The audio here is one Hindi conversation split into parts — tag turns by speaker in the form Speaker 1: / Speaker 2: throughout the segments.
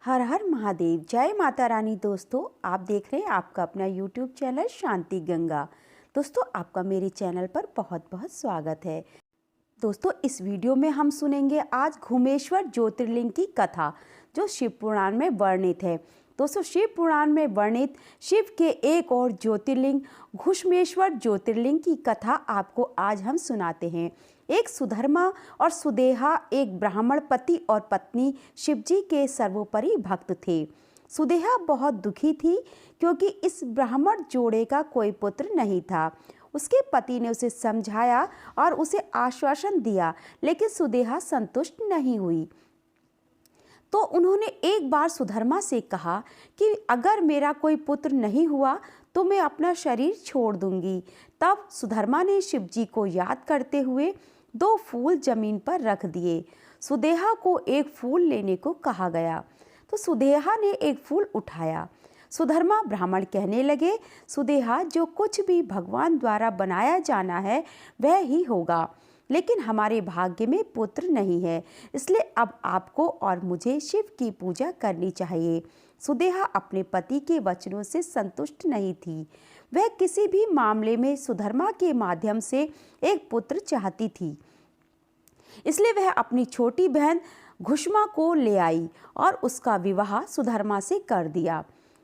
Speaker 1: हर हर महादेव। जय माता रानी। दोस्तों, आप देख रहे हैं आपका अपना यूट्यूब चैनल शांति गंगा। दोस्तों, आपका मेरे चैनल पर बहुत बहुत स्वागत है। दोस्तों, इस वीडियो में हम सुनेंगे आज घुमेश्वर ज्योतिर्लिंग की कथा जो शिव पुराण में वर्णित है। दोस्तों, शिव पुराण में वर्णित शिव के एक और ज्योतिर्लिंग घुश्मेश्वर ज्योतिर्लिंग की कथा आपको आज हम सुनाते हैं। एक सुधर्मा और सुदेहा एक ब्राह्मण पति और पत्नी शिवजी के सर्वोपरि भक्त थे। सुदेहा बहुत दुखी थी क्योंकि इस ब्राह्मण जोड़े का कोई पुत्र नहीं था। उसके पति ने उसे समझाया और उसे आश्वासन दिया, लेकिन सुदेहा संतुष्ट नहीं हुई। तो उन्होंने एक बार सुधर्मा से कहा कि अगर मेरा कोई पुत्र नहीं हुआ तो मैं अपना शरीर छोड़ दूंगी। तब सुधर्मा ने शिवजी को याद करते हुए 2 फूल जमीन पर रख दिए। सुदेहा को एक फूल लेने को कहा गया तो सुदेहा ने एक फूल उठाया। सुधर्मा ब्राह्मण कहने लगे, सुदेहा, जो कुछ भी भगवान द्वारा बनाया जाना है वह ही होगा, लेकिन हमारे भाग्य में पुत्र नहीं है, इसलिए अब आपको और मुझे शिव की पूजा करनी चाहिए। सुदेहा अपने पति के वचनों से संतुष्ट नहीं थी। वह किसी भी मामले में सुधर्मा के माध्यम से एक पुत्र चाहती थी, इसलिए वह अपनी छोटी बहन घुश्मा को ले आई और उसका विवाह सुधर्मा से कर दिया।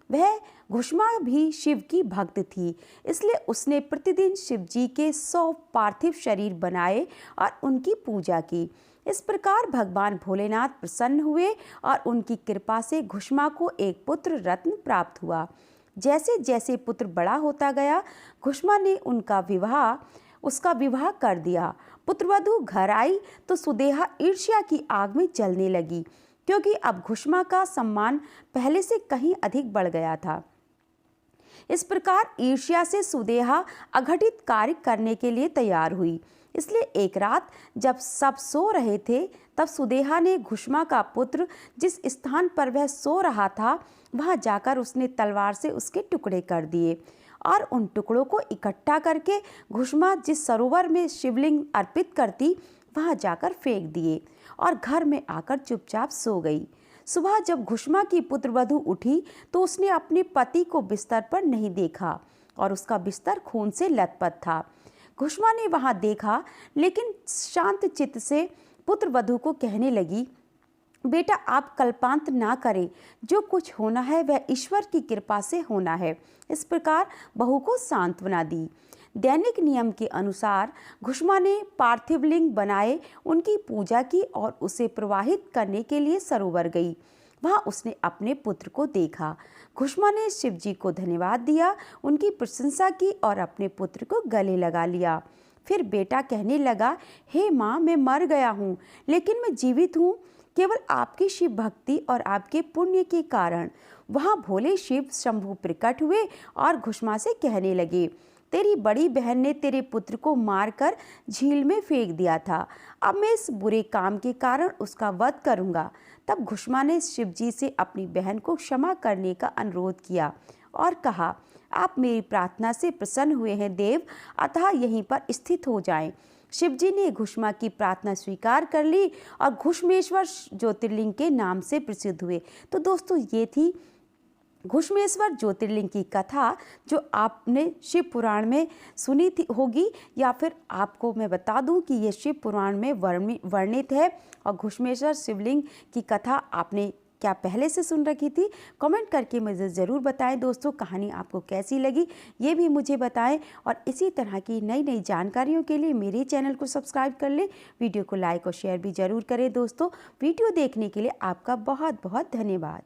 Speaker 1: वह घुश्मा भी शिव की भक्त थी, इसलिए उसने प्रतिदिन शिव जी के 100 पार्थिव शरीर बनाए और उनकी पूजा की। इस प्रकार भगवान भोलेनाथ प्रसन्न हुए और उनकी कृपा से घुश्मा को एक पुत्र रत्न प्राप्त हुआ। जैसे जैसे पुत्र बड़ा होता गया, घुश्मा ने उसका विवाह कर दिया। पुत्रवधू घर आई तो सुदेहा ईर्ष्या की आग में जलने लगी, क्योंकि अब घुश्मा का सम्मान पहले से कहीं अधिक बढ़ गया था। इस प्रकार ईर्ष्या से सुदेहा अघटित कार्य करने के लिए तैयार हुई। इसलिए एक रात जब सब सो रहे थे, तब सुदेहा ने घुश्मा का पुत्र जिस स्थान पर वह सो रहा था वहां जाकर उसने तलवार से उसके टुकड़े कर दिए और उन टुकड़ों को इकट्ठा करके घुश्मा जिस सरोवर में शिवलिंग अर्पित करती वहां जाकर फेंक दिए और घर में आकर चुपचाप सो गई। सुबह जब घुश्मा की पुत्रवधू उठी तो उसने अपने पति को बिस्तर पर नहीं देखा और उसका बिस्तर खून से लथपथ था। घुश्मा ने वहां देखा, लेकिन शांत चित्त से पुत्रवधू को कहने लगी, बेटा, आप कल्पांत ना करें, जो कुछ होना है वह ईश्वर की कृपा से होना है। इस प्रकार बहू को सांत्वना दी। दैनिक नियम के अनुसार घुश्मा ने पार्थिव लिंग बनाए, उनकी पूजा की और उसे प्रवाहित करने के लिए सरोवर गई। वहां उसने अपने पुत्र को देखा। घुश्मा ने शिव जी को धन्यवाद दिया, उनकी प्रशंसा की और अपने पुत्र को गले लगा लिया। फिर बेटा कहने लगा, हे माँ, मैं मर गया हूँ, लेकिन मैं जीवित हूँ केवल आपकी शिव भक्ति और आपके पुण्य के कारण। वहां भोले शिव शंभु प्रकट हुए और घुश्मा से कहने लगे, तेरी बड़ी बहन ने तेरे पुत्र को मारकर झील में फेंक दिया था। अब मैं इस बुरे काम के कारण उसका वध करूंगा। तब घुश्मा ने शिवजी से अपनी बहन को क्षमा करने का अनुरोध किया और कहा, आप मेरी प्रार्थना से प्रसन्न हुए हैं देव, अतः यहीं पर स्थित हो जाएं। शिवजी ने घुश्मा की प्रार्थना स्वीकार कर ली और घुश्मेश्वर ज्योतिर्लिंग के नाम से प्रसिद्ध हुए। तो दोस्तों, ये थी घुश्मेश्वर ज्योतिर्लिंग की कथा जो आपने शिव पुराण में सुनी थी होगी, या फिर आपको मैं बता दूं कि ये शिव पुराण में वर्णित है। और घुश्मेश्वर शिवलिंग की कथा आपने क्या पहले से सुन रखी थी? कमेंट करके मुझे ज़रूर बताएं। दोस्तों, कहानी आपको कैसी लगी ये भी मुझे बताएं और इसी तरह की नई नई जानकारियों के लिए मेरे चैनल को सब्सक्राइब कर लें। वीडियो को लाइक और शेयर भी ज़रूर करें। दोस्तों, वीडियो देखने के लिए आपका बहुत बहुत धन्यवाद।